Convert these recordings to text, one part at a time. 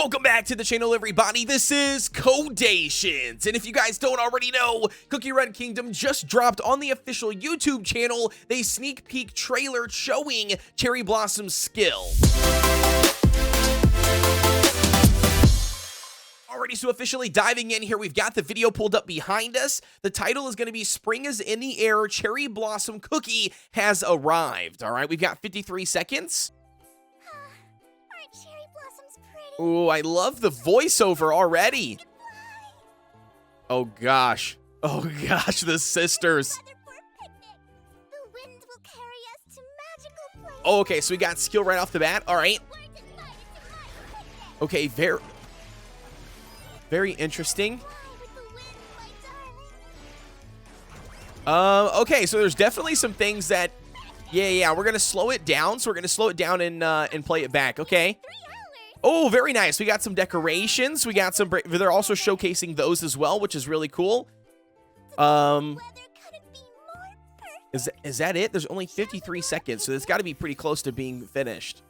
Welcome back to the channel, everybody. This is Kodeations, and if you guys don't already know, Cookie Run Kingdom just dropped on the official YouTube channel a sneak peek trailer showing Cherry Blossom's skill. Alrighty, so officially diving in here, we've got the video pulled up behind us. The title is going to be Spring is in the Air, Cherry Blossom Cookie has arrived. All right, we've got 53 seconds. Aren't cherry blossoms pretty? Ooh, I love the voiceover already. Oh gosh. Oh gosh, the sisters. Weather for a picnic. The wind will carry us to magical places. Oh, okay, so we got skill right off the bat. All right. We're invited to my picnic. Okay, very interesting. Fly with the wind, my darling. Okay, so there's definitely some things that, yeah, we're gonna slow it down. So we're gonna slow it down and play it back. Okay. 3 hours. Oh, very nice. We got some decorations. We got some. They're also showcasing those as well, which is really cool. Weather couldn't be more perfect. Is that it? There's only 53 seconds, so it's got to be pretty close to being finished.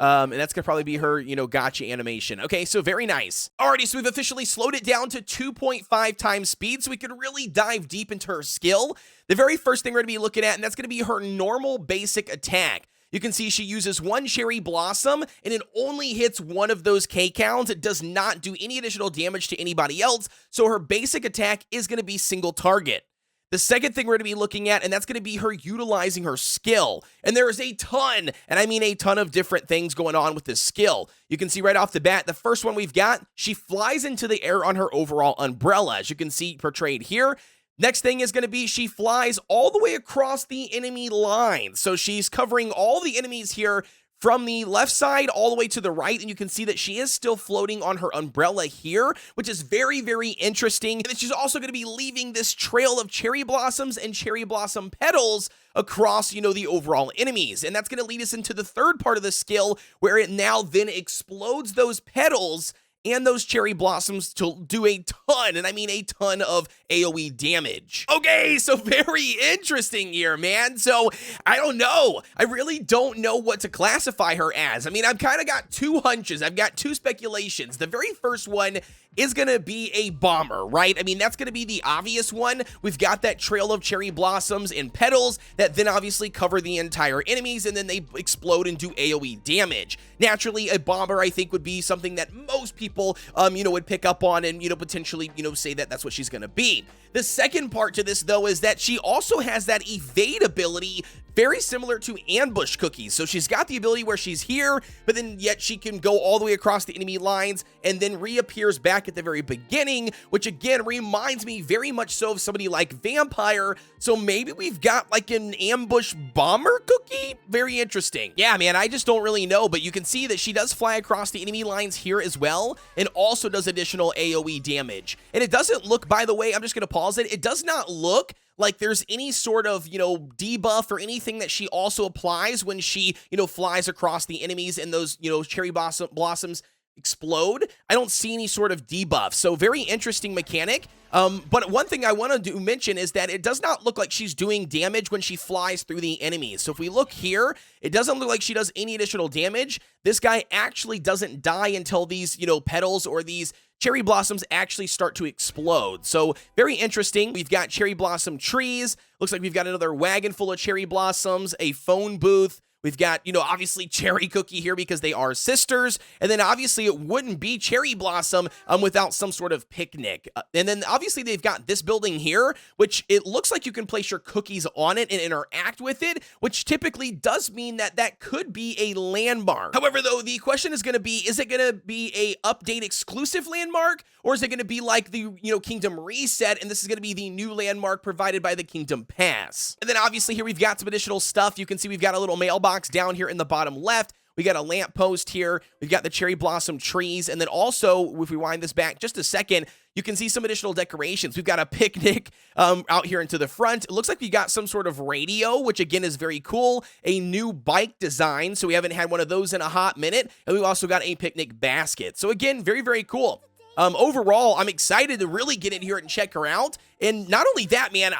And that's gonna probably be her, gotcha animation. Okay, so very nice. Alrighty, so we've officially slowed it down to 2.5 times speed, so we can really dive deep into her skill. The very first thing we're gonna be looking at, and that's gonna be her normal basic attack. You can see she uses one cherry blossom, and it only hits one of those K counts. It does not do any additional damage to anybody else, so her basic attack is gonna be single target. The second thing we're going to be looking at, and that's going to be her utilizing her skill. And there is a ton, and I mean a ton of different things going on with this skill. You can see right off the bat, the first one we've got, she flies into the air on her overall umbrella, as you can see portrayed here. Next thing is going to be she flies all the way across the enemy line. So she's covering all the enemies here from the left side all the way to the right, and you can see that she is still floating on her umbrella here, which is very, very interesting. And then she's also going to be leaving this trail of cherry blossoms and cherry blossom petals across, the overall enemies. And that's going to lead us into the third part of the skill, where it now then explodes those petals and those cherry blossoms to do a ton, and I mean a ton of AoE damage. Okay, so very interesting here, man. So, I don't know. I really don't know what to classify her as. I mean, I've kind of got two hunches. I've got two speculations. The very first one is gonna be a bomber, right? I mean, that's gonna be the obvious one. We've got that trail of cherry blossoms and petals that then obviously cover the entire enemies, and then they explode and do AoE damage. Naturally, a bomber, I think, would be something that most people, would pick up on and, potentially, say that that's what she's gonna be. The second part to this, though, is that she also has that evade ability very similar to ambush cookies. So she's got the ability where she's here, but then yet she can go all the way across the enemy lines and then reappears back at the very beginning, which again reminds me very much so of somebody like Vampire. So maybe we've got like an ambush bomber cookie? Very interesting. Yeah, man, I just don't really know, but you can see that she does fly across the enemy lines here as well, and also does additional AoE damage. And it doesn't look, by the way, I'm just gonna pause it, it does not look like there's any sort of, debuff or anything that she also applies when she, flies across the enemies and those, cherry blossoms explode. I don't see any sort of debuff. So very interesting mechanic. But one thing I want to mention is that it does not look like she's doing damage when she flies through the enemies. So if we look here, it doesn't look like she does any additional damage. This guy actually doesn't die until these, petals or these cherry blossoms actually start to explode. So very interesting. We've got cherry blossom trees. Looks like we've got another wagon full of cherry blossoms, a phone booth. We've got, obviously Cherry Cookie here because they are sisters. And then obviously it wouldn't be Cherry Blossom without some sort of picnic. And then obviously they've got this building here, which it looks like you can place your cookies on it and interact with it, which typically does mean that that could be a landmark. However, though, the question is going to be, is it going to be a update exclusive landmark, or is it going to be like the, Kingdom Reset, and this is going to be the new landmark provided by the Kingdom Pass? And then obviously here we've got some additional stuff. You can see we've got a little mailbox down here in the bottom left. We got a lamppost here. We've got the cherry blossom trees. And then also, if we wind this back just a second, you can see some additional decorations. We've got a picnic out here into the front. It looks like we got some sort of radio, which again is very cool. A new bike design. So we haven't had one of those in a hot minute. And we've also got a picnic basket. So again, very, very cool. Overall, I'm excited to really get in here and check her out. And not only that, man,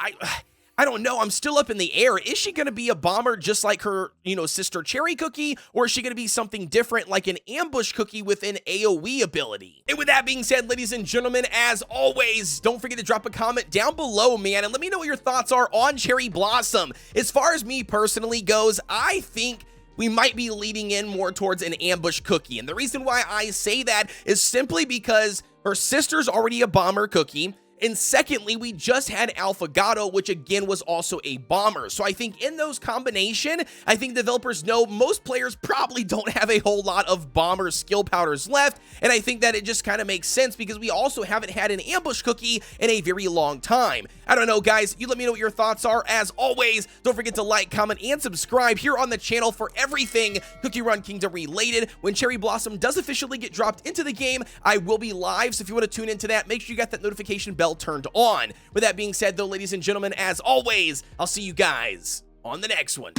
I don't know. I'm still up in the air. Is she going to be a bomber just like her, sister Cherry Cookie? Or is she going to be something different like an ambush cookie with an AoE ability? And with that being said, ladies and gentlemen, as always, don't forget to drop a comment down below, man, and let me know what your thoughts are on Cherry Blossom. As far as me personally goes, I think we might be leading in more towards an ambush cookie. And the reason why I say that is simply because her sister's already a bomber cookie. And secondly, we just had Alpha Gato, which again was also a bomber. So I think in those combination, I think developers know most players probably don't have a whole lot of bomber skill powders left. And I think that it just kind of makes sense because we also haven't had an ambush cookie in a very long time. I don't know, guys. You let me know what your thoughts are. As always, don't forget to like, comment, and subscribe here on the channel for everything Cookie Run Kingdom related. When Cherry Blossom does officially get dropped into the game, I will be live. So if you want to tune into that, make sure you got that notification bell turned on. With that being said, though, ladies and gentlemen, as always, I'll see you guys on the next one.